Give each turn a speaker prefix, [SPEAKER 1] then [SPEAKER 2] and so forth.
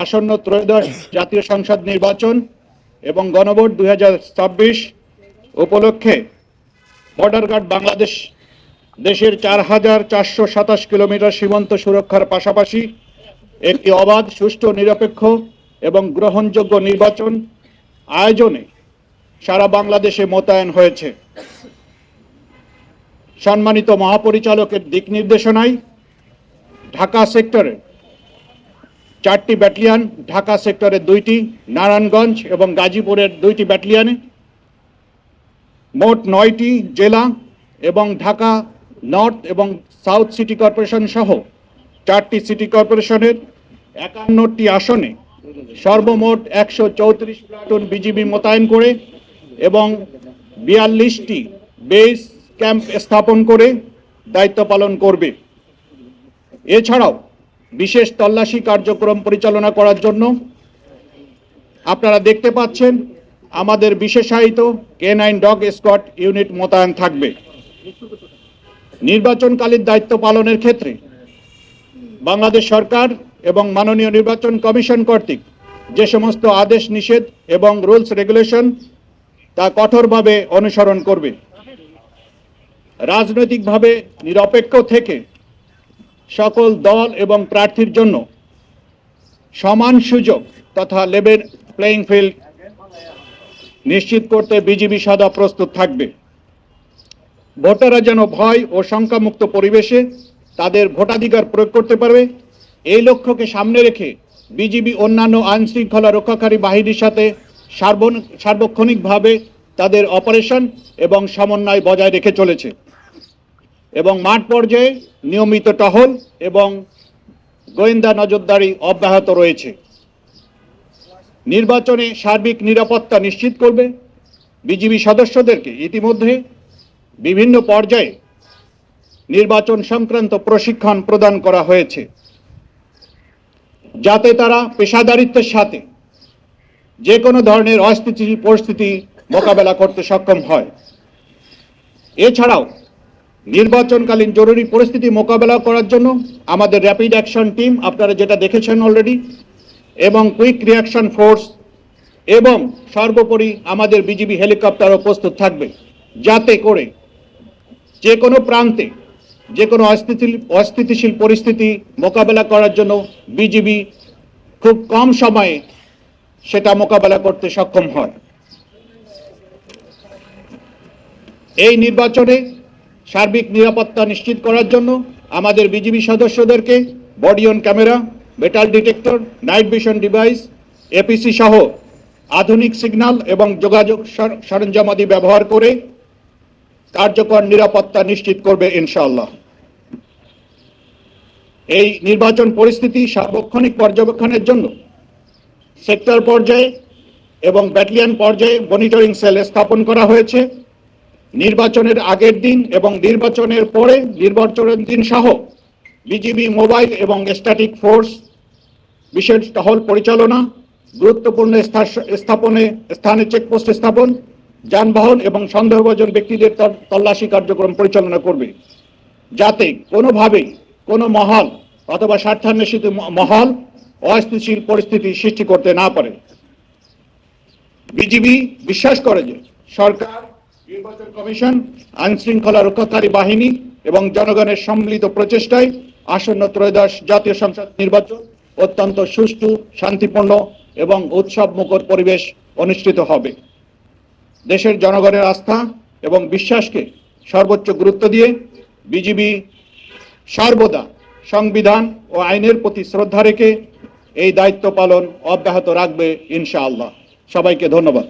[SPEAKER 1] আসন্ন ত্রয়োদশ জাতীয় সংসদ নির্বাচন এবং গণভোট 2026 উপলক্ষে বর্ডার গার্ড বাংলাদেশ দেশের 4427 কিলোমিটার সীমান্ত সুরক্ষার পাশাপাশি একটি অবাধ, সুষ্ঠু, নিরপেক্ষ এবং গ্রহণযোগ্য নির্বাচন আয়োজনে সারা বাংলাদেশে মোতায়েন হয়েছে। সম্মানিত মহাপরিচালকের দিক নির্দেশনায় ঢাকা সেক্টরে 4টি ব্যাটালিয়ন, ঢাকা সেক্টরের 2টি, নারায়ণগঞ্জ এবং গাজীপুরের 2টি ব্যাটালিয়নে মোট 9টি জেলা এবং ঢাকা নর্থ এবং সাউথ সিটি কর্পোরেশন সহ 4টি সিটি কর্পোরেশনের 51টি আসনে সর্বমোট 134 প্লাটুন বিজিবি মোতায়েন করে এবং 42টি বেস ক্যাম্প স্থাপন করে দায়িত্ব পালন করবে। এছাড়াও বিশেষ তল্লাশি কার্যক্রম পরিচালনা করার জন্য আপনারা দেখতে পাচ্ছেন আমাদের বিশেষায়িত K9 ডগ স্কোয়াড ইউনিট মোতায়েন থাকবে। নির্বাচনকালীন দায়িত্ব পালনের ক্ষেত্রে বাংলাদেশ সরকার এবং মাননীয় নির্বাচন কমিশন কর্তৃক যে সমস্ত আদেশ নিষেধ এবং রুলস রেগুলেশন তা কঠোরভাবে অনুসরণ করবে। রাজনৈতিকভাবে নিরপেক্ষ থেকে সকল দল এবং প্রার্থীর জন্য সমান সুযোগ তথা লেভেল প্লেইং ফিল্ড নিশ্চিত করতে বিজিবি সদা প্রস্তুত থাকবে। ভোটাররা যেন ভয় ও শঙ্কামুক্ত পরিবেশে তাদের ভোটাধিকার প্রয়োগ করতে পারবে, এই লক্ষ্যকে সামনে রেখে বিজিবি অন্যান্য আইন শৃঙ্খলা রক্ষাকারী বাহিনীর সাথে সার্বক্ষণিকভাবে তাদের অপারেশন এবং সমন্বয় বজায় রেখে চলেছে এবং মাঠ পর্যায়ে নিয়মিত টহল এবং গোয়েন্দা নজরদারি অব্যাহত রয়েছে। নির্বাচনে সার্বিক নিরাপত্তা নিশ্চিত করবে। বিজিবি সদস্যদেরকে ইতিমধ্যে বিভিন্ন পর্যায়ে নির্বাচন সংক্রান্ত প্রশিক্ষণ প্রদান করা হয়েছে যাতে তারা পেশাদারিত্বের সাথে যে কোনো ধরনের অস্থিতিশীল পরিস্থিতি মোকাবেলা করতে সক্ষম হয়। এছাড়াও নির্বাচনকালীন জরুরি পরিস্থিতি মোকাবেলা করার জন্য আমাদের র্যাপিড অ্যাকশন টিম, আপনারা যেটা দেখেছেন অলরেডি, এবং কুইক রিয়াকশন ফোর্স এবং সর্বোপরি আমাদের বিজিবি হেলিকপ্টারও প্রস্তুত থাকবে যাতে করে যে কোনো প্রান্তে যে কোনো অস্থিতিশীল পরিস্থিতি মোকাবেলা করার জন্য বিজিবি খুব কম সময়ে সেটা মোকাবেলা করতে সক্ষম হয়। এই নির্বাচনে সার্বিক নিরাপত্তা নিশ্চিত করার জন্য আমাদের বিজিবি সদস্যদেরকে body on camera, metal detector, night vision device, APC সহ আধুনিক সিগন্যাল এবং যোগাযোগ সরঞ্জামাদি ব্যবহার করে কার্যকর নিরাপত্তা নিশ্চিত করবে ইনশাআল্লাহ। এই নির্বাচন পরিস্থিতি সার্বক্ষণিক পর্যবেক্ষণের জন্য সেক্টর পর্যায়ে এবং ব্যাটালিয়ন পর্যায়ে মনিটরিং সেল স্থাপন করা হয়েছে। নির্বাচনের আগের দিন এবং নির্বাচনের পরে নির্বাচনের দিন সহ বিজিবি মোবাইল এবং স্ট্যাটিক ফোর্স বিশেষ টহল পরিচালনা, গুরুত্বপূর্ণ স্থানে চেকপোস্ট স্থাপন, যানবাহন এবং সন্দেহভাজন ব্যক্তিদের তল্লাশি কার্যক্রম পরিচালনা করবে যাতে কোনোভাবেই কোনো মহল অথবা স্বার্থান্বেষিত মহল অস্থিতিশীল পরিস্থিতি সৃষ্টি করতে না পারে। বিজিবি বিশ্বাস করে যে সরকার, নির্বাচন কমিশন, আইন শৃঙ্খলা রক্ষাকারী বাহিনী এবং জনগণের সম্মিলিত প্রচেষ্টায় আসন্ন ত্রয়োদশ জাতীয় সংসদ নির্বাচন অত্যন্ত সুষ্ঠু, শান্তিপূর্ণ এবং উৎসব মুখর পরিবেশ অনুষ্ঠিত হবে। দেশের জনগণের আস্থা এবং বিশ্বাসকে সর্বোচ্চ গুরুত্ব দিয়ে বিজিবি সর্বদা সংবিধান ও আইনের প্রতি শ্রদ্ধা রেখে এই দায়িত্ব পালন অব্যাহত রাখবে ইনশাআল্লাহ। সবাইকে ধন্যবাদ।